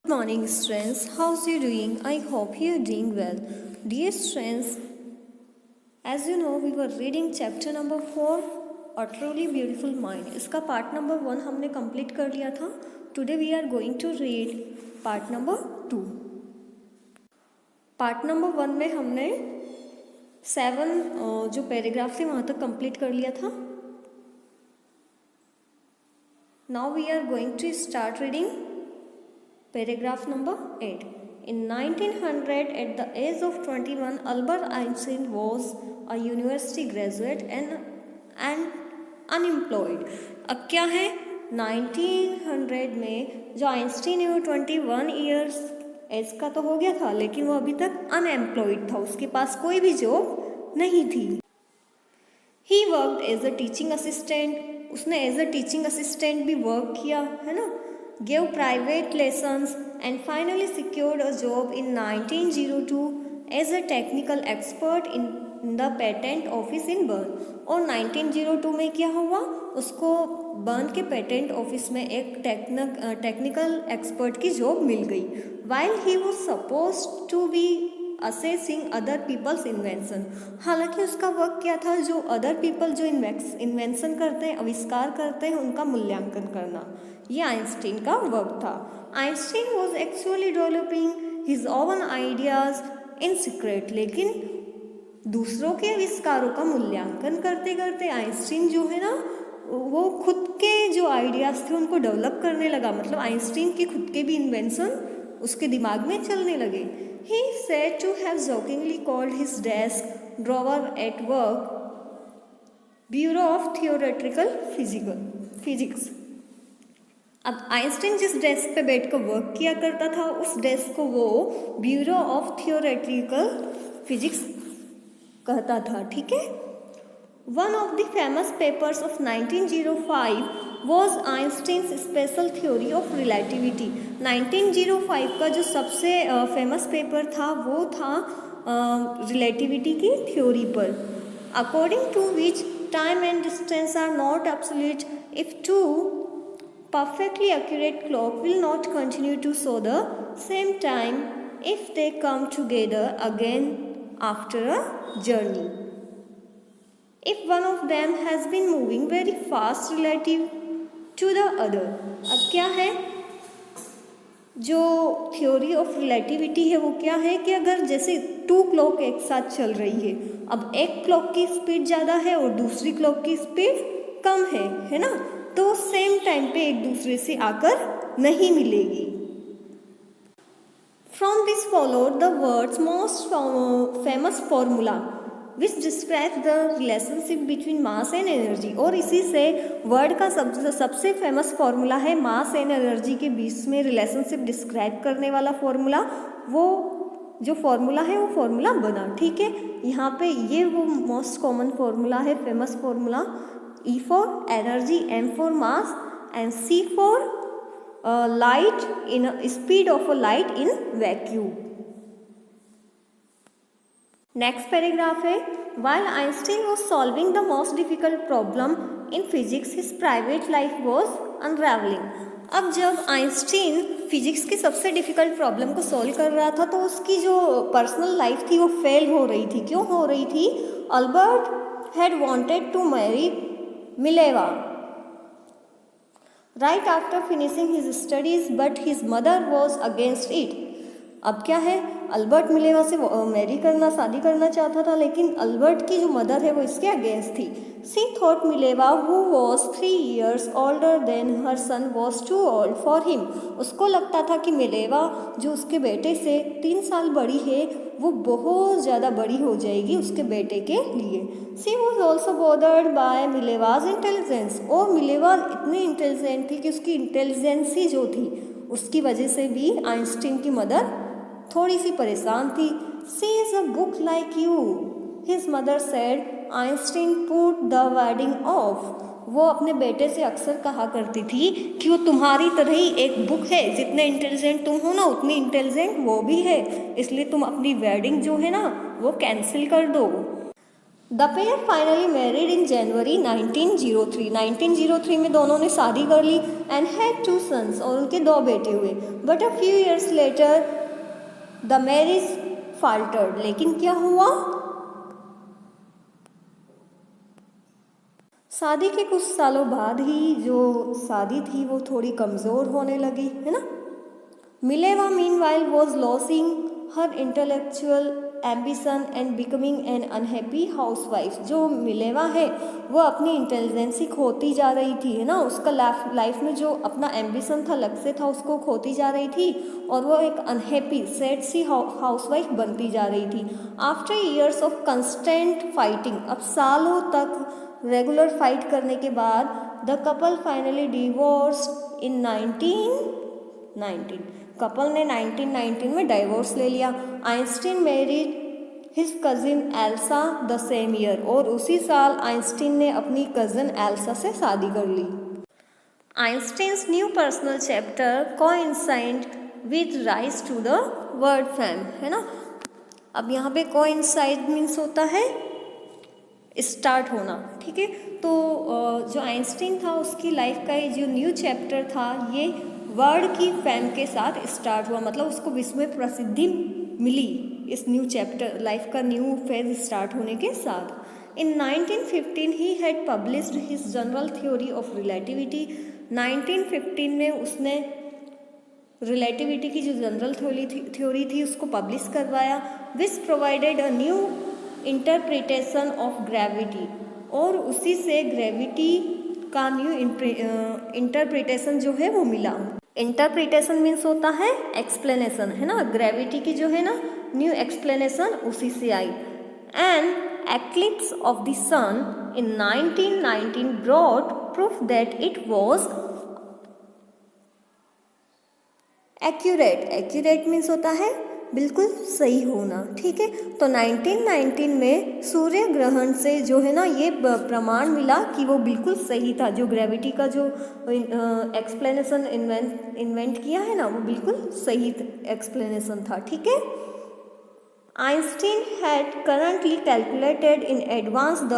Good morning, students. How's you doing? I hope you're doing well. Dear students, as you know, we were reading chapter number 4, A Truly Beautiful Mind. इसका part number 1 हमने complete कर लिया था. Today we are going to read part number 2. Part number 1 में हमने 7 जो paragraph थे वहाँ तक कंप्लीट कर लिया था. Now we are going to start reading paragraph number 8. In 1900, at the age of 21, Albert Einstein was a university graduate and unemployed. अब क्या है 1900 में जो आइंस्टीन है वो 21 ईयर्स एज का तो हो गया था, लेकिन वो अभी तक अनएम्प्लॉयड था, उसके पास कोई भी जॉब नहीं थी. He worked as a teaching assistant, उसने एज अ टीचिंग असिस्टेंट भी वर्क किया है ना. Gave private lessons and finally secured a job in 1902 as a technical expert in the patent office in Bern. और 1902 में क्या हुआ, उसको बर्न के पेटेंट ऑफिस में एक टेक्निकल एक्सपर्ट की जॉब मिल गई. While he was supposed to be assessing other people's invention. हालांकि उसका वर्क क्या था, जो अदर पीपल जो इन्वेंशन करते हैं, आविष्कार करते हैं, उनका मूल्यांकन करना. ये आइंस्टीन का वर्क था. Einstein was actually developing his oven ideas in secret, लेकिन दूसरों के आविष्कारों का मूल्यांकन करते करते आइंस्टीन जो है ना, वो खुद के जो आइडियाज थे उनको डेवलप करने लगा. मतलब आइंस्टीन के खुद के भी इन्वेंशन उसके दिमाग में चलने लगे. He said to have jokingly called his desk drawer at work Bureau of Theoretical Physics. अब आइंस्टीन जिस डेस्क पे बैठकर वर्क किया करता था, उस डेस्क को वो ब्यूरो ऑफ थियोरेटिकल फिजिक्स कहता था. ठीक है. One of the famous papers of 1905 was Einstein's special theory of relativity. 1905 का जो सबसे फेमस पेपर था वो था रिलेटिविटी की थ्योरी पर. According to which time and distance are not absolute if two perfectly accurate clock will not continue to show the same time if they come together again after a journey. If one of them has been moving very fast relative to the other. अब क्या है, जो theory of relativity है वो क्या है कि अगर जैसे 2 क्लॉक एक साथ चल रही है, अब एक क्लॉक की स्पीड ज़्यादा है और दूसरी क्लॉक की स्पीड कम है ना, तो सेम टाइम पे एक दूसरे से आकर नहीं मिलेगी. From this followed the world's most famous formula which describes the relationship between mass and energy. और इसी से वर्ड का सबसे फेमस फार्मूला है मास एंड एनर्जी के बीच में रिलेशनशिप डिस्क्राइब करने वाला फार्मूला. वो जो फार्मूला है वो फार्मूला बना. ठीक है. यहाँ पे ये वो मोस्ट कॉमन फार्मूला है, famous formula. E for energy, M for mass and C for light in speed of a light in vacuum. Next paragraph है. While Einstein was solving the most difficult problem in physics, his private life was unraveling. अब जब Einstein physics की सबसे difficult problem को solve कर रहा था तो उसकी जो पर्सनल लाइफ थी वो फेल हो रही थी. क्यों हो रही थी? Albert had wanted to marry Mileva right after finishing his studies but his mother was against it. अब क्या है, अल्बर्ट मिलेवा से मैरी करना, शादी करना चाहता था, लेकिन अल्बर्ट की जो मदर है वो इसके अगेंस्ट थी. She thought Mileva who was 3 years older than her son was too old for him. उसको लगता था कि मिलेवा जो उसके बेटे से 3 साल बड़ी है वो बहुत ज़्यादा बड़ी हो जाएगी उसके बेटे के लिए. She was also bothered by Mileva's intelligence. और मिलेवा इतनी इंटेलिजेंट थी कि उसकी इंटेलिजेंसी जो थी उसकी वजह से भी आइंस्टीन की मदर थोड़ी सी परेशान थी. She is a book like you, his mother said. Einstein put the wedding off. वो अपने बेटे से अक्सर कहा करती थी कि वो तुम्हारी तरह ही एक बुक है, जितने इंटेलिजेंट तुम हो ना उतनी इंटेलिजेंट वो भी है, इसलिए तुम अपनी वेडिंग जो है ना वो कैंसिल कर दो. The pair finally married in January 1903। 1903 में दोनों ने शादी कर ली एंड हैड 2 सन्स, और उनके 2 बेटे हुए। But a few years later the marriage faltered. लेकिन क्या हुआ, शादी के कुछ सालों बाद ही जो शादी थी वो थोड़ी कमज़ोर होने लगी, है ना। Mileva meanwhile was losing her intellectual ambition and becoming an unhappy housewife. जो मिलेवा है वो अपनी इंटेलिजेंसी खोती जा रही थी, है ना। उसका लाइफ में जो अपना एम्बिशन था, लक्ष्य था, उसको खोती जा रही थी और वो एक अनहैप्पी सैड सी हाउसवाइफ बनती जा रही थी। After years of constant fighting, अब सालों तक रेगुलर फाइट करने के बाद the couple finally divorced in 1919। Couple ने 1919 में डाइवोर्स ले लिया। Einstein married his cousin Elsa the same year, और उसी साल आइंस्टीन ने अपनी कजिन एल्सा से शादी कर ली। Einstein's new personal chapter coincide with rise to the world fame, है ना। अब यहाँ पे कोइंसाइड मीन्स होता है स्टार्ट होना, ठीक है। तो जो आइंस्टीन था उसकी लाइफ का ये जो न्यू चैप्टर था ये वर्ड की फेम के साथ स्टार्ट हुआ, मतलब उसको विश्व में प्रसिद्धि मिली इस न्यू चैप्टर, लाइफ का न्यू फेज स्टार्ट होने के साथ। इन 1915 he had published his general theory of relativity. 1915 में उसने रिलेटिविटी की जो जनरल थ्योरी थी उसको पब्लिश करवाया, which provided a new interpretation of gravity, और उसी से ग्रेविटी का न्यू इंटरप्रिटेशन जो है वो मिला। इंटरप्रिटेशन मीन्स होता है एक्सप्लेनेशन, है ना। ग्रेविटी की जो है ना न्यू एक्सप्लेनेशन उसी से आई। And eclipse of the sun in 1919 brought proof that it was accurate. Accurate means होता है बिल्कुल सही होना, ठीक है। तो 1919 में सूर्य ग्रहण से जो है ना ये प्रमाण मिला कि वो बिल्कुल सही था। जो ग्रेविटी का जो एक्सप्लेनेशन इन्वेंट किया है ना वो बिल्कुल सही एक्सप्लेनेशन था, ठीक है। Einstein had currently calculated in advance the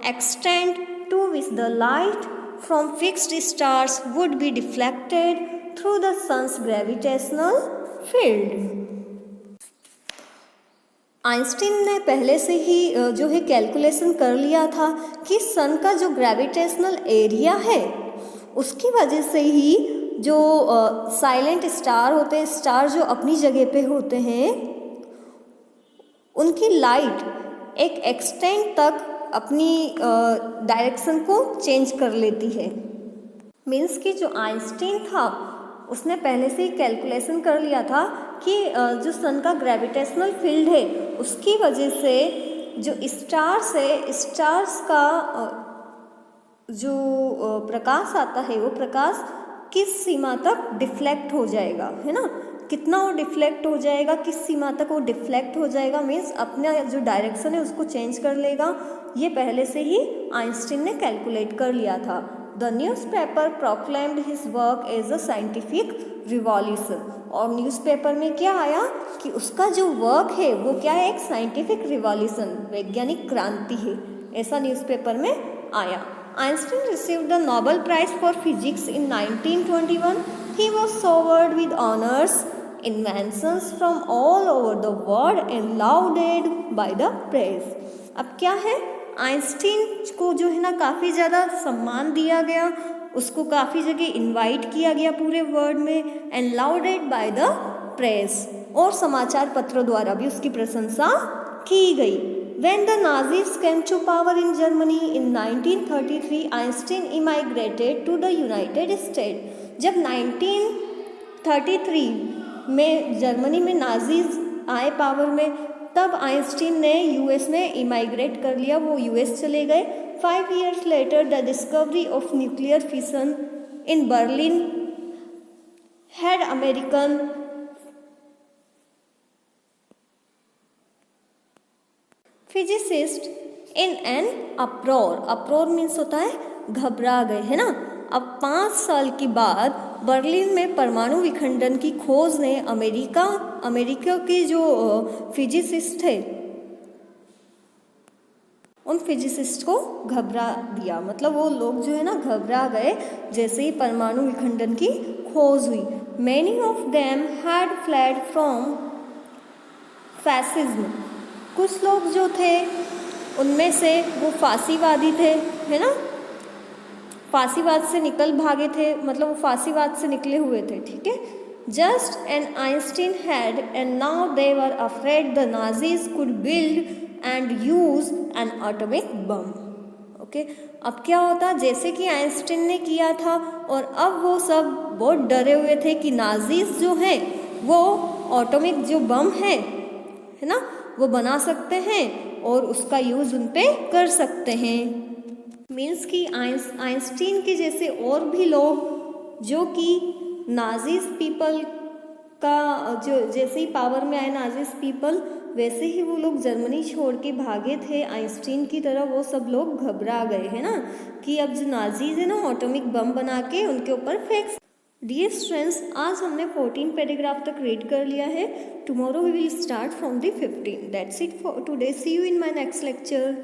extent to which the light from fixed stars would be deflected through the sun's gravitational field. Einstein ने पहले से ही जो है कैलकुलेशन कर लिया था कि सन का जो ग्रेविटेशनल एरिया है उसकी वजह से ही जो साइलेंट स्टार होते हैं, स्टार जो अपनी जगह पे होते हैं, उनकी लाइट एक एक्सटेंट तक अपनी डायरेक्शन को चेंज कर लेती है। मीन्स कि जो आइंस्टीन था उसने पहले से ही कैलकुलेशन कर लिया था कि जो सन का ग्रेविटेशनल फील्ड है उसकी वजह से जो स्टार्स है, स्टार्स का जो प्रकाश आता है वो प्रकाश किस सीमा तक डिफ्लेक्ट हो जाएगा, है ना। कितना वो डिफ्लेक्ट हो जाएगा, किस सीमा तक वो डिफ्लेक्ट हो जाएगा, मीन्स अपना जो डायरेक्शन है उसको चेंज कर लेगा। ये पहले से ही आइंस्टीन ने कैलकुलेट कर लिया था। The newspaper proclaimed his work as a scientific revolution, और न्यूज़पेपर में क्या आया कि उसका जो वर्क है वो क्या है, एक साइंटिफिक रिवॉल्यूशन, वैज्ञानिक क्रांति है, ऐसा न्यूज़पेपर में आया। Einstein received the Nobel Prize for Physics in 1921. He was showered with honors, inventions from all over the world and lauded by the press. अब क्या है, आइंस्टीन को जो है ना काफ़ी ज़्यादा सम्मान दिया गया, उसको काफ़ी जगह इनवाइट किया गया पूरे वर्ल्ड में, एंड लाउडेड बाय द प्रेस, और समाचार पत्रों द्वारा भी उसकी प्रशंसा की गई। When the Nazis came to power in Germany in 1933, Einstein immigrated to the United States. जब 1933 में जर्मनी में नाजीज आए पावर में, तब आइंस्टीन ने यूएस में इमाइग्रेट कर लिया, वो यूएस चले गए। 5 years later, the discovery of nuclear fission in Berlin had American physicist in an अप्रोर। अप्रोर means होता है घबरा गए, है ना। अब 5 साल के बाद बर्लिन में परमाणु विखंडन की खोज ने अमेरिका के जो फिजिसिस्ट थे उन फिजिसिस्ट को घबरा दिया, मतलब वो लोग जो है ना घबरा गए जैसे ही परमाणु विखंडन की खोज हुई। Many of them had fled from fascism, कुछ लोग जो थे उनमें से वो फांसीवादी थे, है ना, फांसीवाद से निकल भागे थे, मतलब वो फांसीवाद से निकले हुए थे, ठीक है। Just an Einstein had and now they were afraid the Nazis could build and use N atomic bomb. Okay, अब क्या होता, जैसे कि आइंस्टीन ने किया था और अब वो सब बहुत डरे हुए थे कि नाजीज जो हैं वो एटॉमिक जो बम है ना, वो बना सकते हैं और उसका यूज़ उन पे कर सकते हैं। मीन्स कि आइंस्टीन के जैसे और भी लोग जो कि नाजीज पीपल का जो जैसे ही पावर में आए नाजीज पीपल, वैसे ही वो लोग जर्मनी छोड़ के भागे थे आइंस्टीन की तरह। वो सब लोग घबरा गए हैं ना कि अब जो नाजीज है ना एटॉमिक बम बना के उनके ऊपर फेंक। डियर स्टूडेंट्स, आज हमने 14 पैराग्राफ तक रीड कर लिया है। Tomorrow we will start from the 15। That's it for today. See you in my next lecture.